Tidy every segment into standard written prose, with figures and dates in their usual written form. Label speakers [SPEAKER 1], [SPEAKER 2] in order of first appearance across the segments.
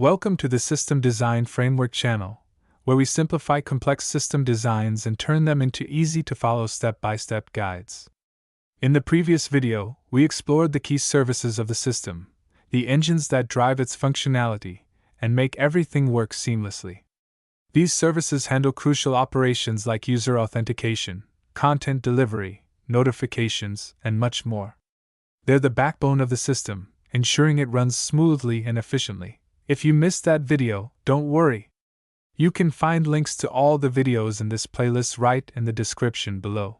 [SPEAKER 1] Welcome to the System Design Framework channel, where we simplify complex system designs and turn them into easy-to-follow step-by-step guides. In the previous video, we explored the key services of the system, the engines that drive its functionality, and make everything work seamlessly. These services handle crucial operations like user authentication, content delivery, notifications, and much more. They're the backbone of the system, ensuring it runs smoothly and efficiently. If you missed that video, don't worry. You can find links to all the videos in this playlist right in the description below.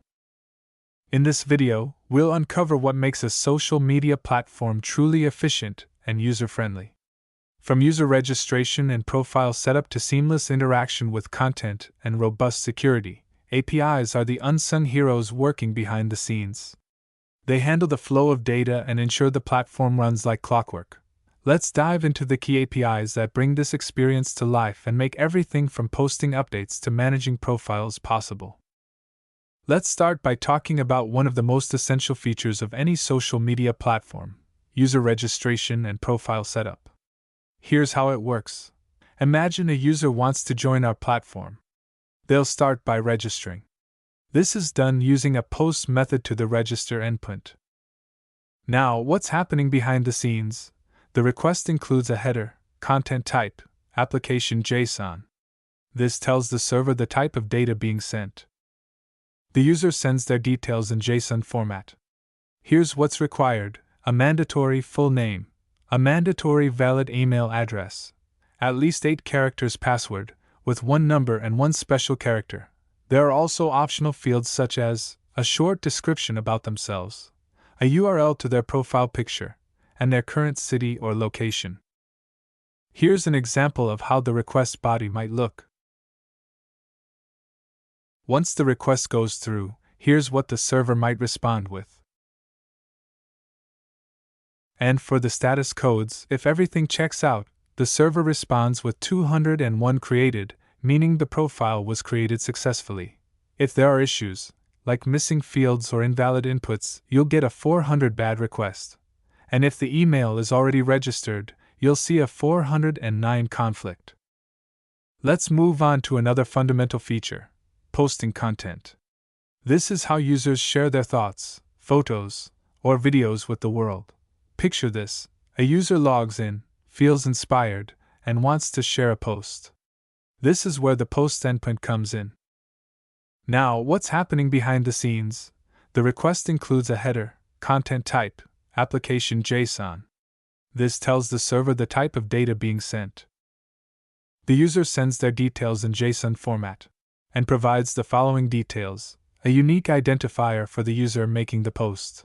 [SPEAKER 1] In this video, we'll uncover what makes a social media platform truly efficient and user-friendly. From user registration and profile setup to seamless interaction with content and robust security, APIs are the unsung heroes working behind the scenes. They handle the flow of data and ensure the platform runs like clockwork. Let's dive into the key APIs that bring this experience to life and make everything from posting updates to managing profiles possible. Let's start by talking about one of the most essential features of any social media platform: user registration and profile setup. Here's how it works. Imagine a user wants to join our platform. They'll start by registering. This is done using a post method to the register endpoint. Now, what's happening behind the scenes? The request includes a header, content type, application JSON. This tells the server the type of data being sent. The user sends their details in JSON format. Here's what's required: a mandatory full name, a mandatory valid email address, at least 8 characters password, with 1 number and 1 special character. There are also optional fields such as a short description about themselves, a URL to their profile picture, and their current city or location. Here's an example of how the request body might look. Once the request goes through, here's what the server might respond with. And for the status codes, if everything checks out, the server responds with 201 created, meaning the profile was created successfully. If there are issues, like missing fields or invalid inputs, you'll get a 400 bad request. And if the email is already registered, you'll see a 409 conflict. Let's move on to another fundamental feature: posting content. This is how users share their thoughts, photos, or videos with the world. Picture this: a user logs in, feels inspired, and wants to share a post. This is where the post endpoint comes in. Now, what's happening behind the scenes? The request includes a header, content type, application JSON. This tells the server the type of data being sent. The user sends their details in JSON format and provides the following details: a unique identifier for the user making the post.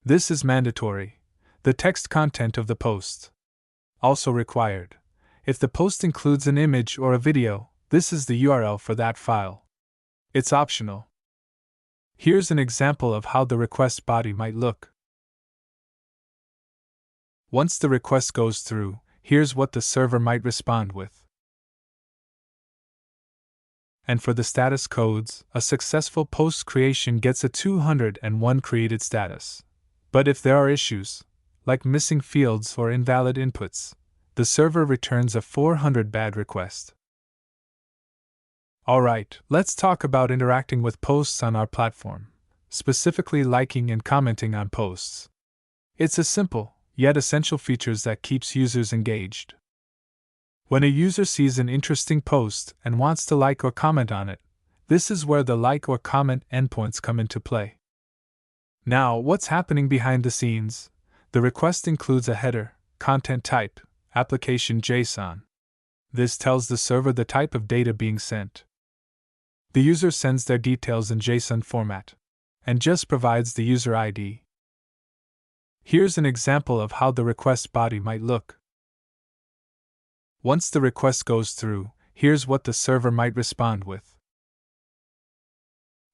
[SPEAKER 1] This is mandatory. The text content of the post. Also required: if the post includes an image or a video, this is the URL for that file. It's optional. Here's an example of how the request body might look. Once the request goes through, here's what the server might respond with. And for the status codes, a successful post creation gets a 201 created status. But if there are issues, like missing fields or invalid inputs, the server returns a 400 bad request. Alright, let's talk about interacting with posts on our platform, specifically liking and commenting on posts. It's a simple, yet essential features that keeps users engaged. When a user sees an interesting post and wants to like or comment on it, this is where the like or comment endpoints come into play. Now, what's happening behind the scenes? The request includes a header, content type, application JSON. This tells the server the type of data being sent. The user sends their details in JSON format and just provides the user ID. Here's an example of how the request body might look. Once the request goes through, here's what the server might respond with.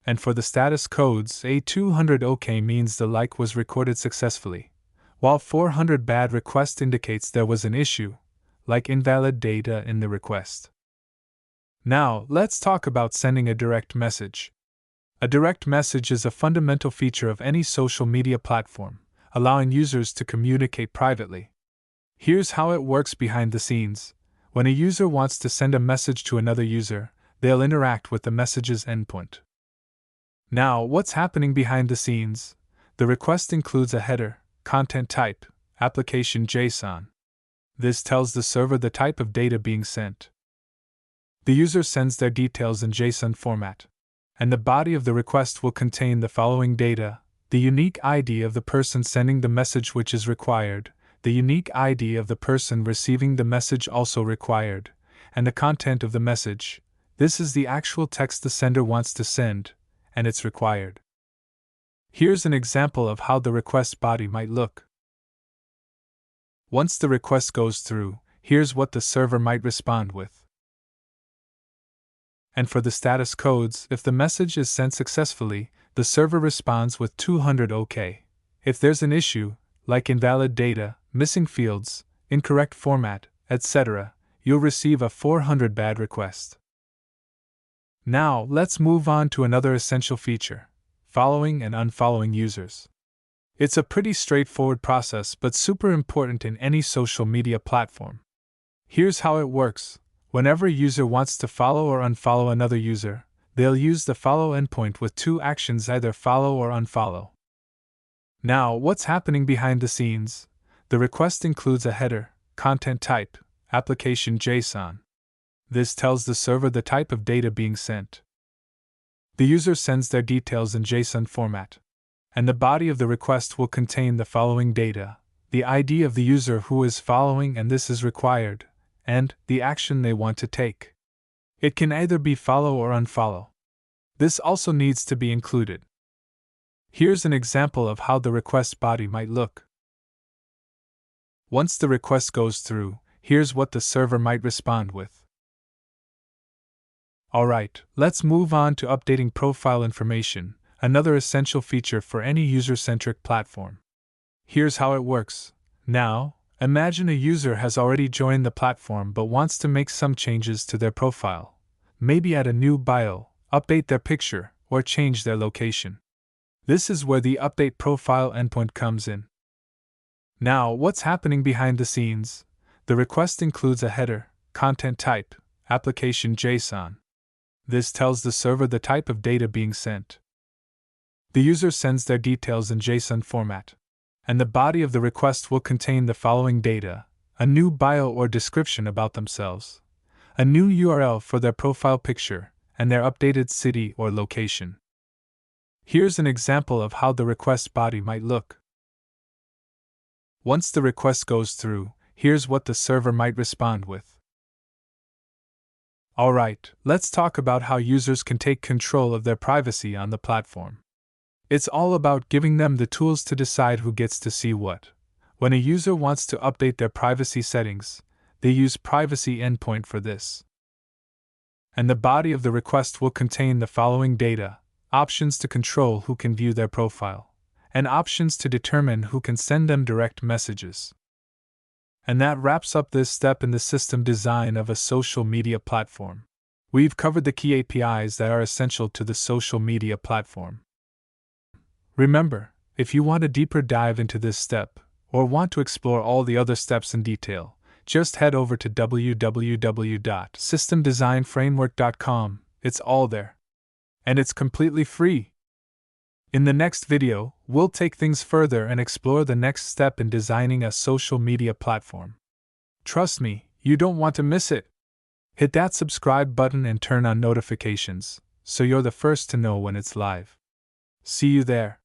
[SPEAKER 1] And for the status codes, a 200 OK means the like was recorded successfully, while 400 bad request indicates there was an issue, like invalid data in the request. Now, let's talk about sending a direct message. A direct message is a fundamental feature of any social media platform, allowing users to communicate privately. Here's how it works behind the scenes. When a user wants to send a message to another user, they'll interact with the message's endpoint. Now, what's happening behind the scenes? The request includes a header, content type, application JSON. This tells the server the type of data being sent. The user sends their details in JSON format, and the body of the request will contain the following data: the unique ID of the person sending the message, which is required, the unique ID of the person receiving the message, also required, and the content of the message. This is the actual text the sender wants to send, and it's required. Here's an example of how the request body might look. Once the request goes through, here's what the server might respond with. And for the status codes, if the message is sent successfully, the server responds with 200 OK. If there's an issue, like invalid data, missing fields, incorrect format, etc., you'll receive a 400 bad request. Now, let's move on to another essential feature: following and unfollowing users. It's a pretty straightforward process, but super important in any social media platform. Here's how it works. Whenever a user wants to follow or unfollow another user, they'll use the follow endpoint with two actions: either follow or unfollow. Now, what's happening behind the scenes? The request includes a header, content type, application JSON. This tells the server the type of data being sent. The user sends their details in JSON format, and the body of the request will contain the following data: the ID of the user who is following, and this is required, and the action they want to take. It can either be follow or unfollow. This also needs to be included. Here's an example of how the request body might look. Once the request goes through, here's what the server might respond with. Alright, let's move on to updating profile information, another essential feature for any user-centric platform. Here's how it works. Now, imagine a user has already joined the platform but wants to make some changes to their profile. Maybe add a new bio, update their picture, or change their location. This is where the Update Profile endpoint comes in. Now, what's happening behind the scenes? The request includes a header, content type, application JSON. This tells the server the type of data being sent. The user sends their details in JSON format, and the body of the request will contain the following data: a new bio or description about themselves, a new URL for their profile picture, and their updated city or location. Here's an example of how the request body might look. Once the request goes through, here's what the server might respond with. Alright, let's talk about how users can take control of their privacy on the platform. It's all about giving them the tools to decide who gets to see what. When a user wants to update their privacy settings, they use Privacy Endpoint for this. And the body of the request will contain the following data: options to control who can view their profile, and options to determine who can send them direct messages. And that wraps up this step in the system design of a social media platform. We've covered the key APIs that are essential to the social media platform. Remember, if you want a deeper dive into this step, or want to explore all the other steps in detail, just head over to www.systemdesignframework.com. It's all there. And it's completely free. In the next video, we'll take things further and explore the next step in designing a social media platform. Trust me, you don't want to miss it. Hit that subscribe button and turn on notifications, so you're the first to know when it's live. See you there.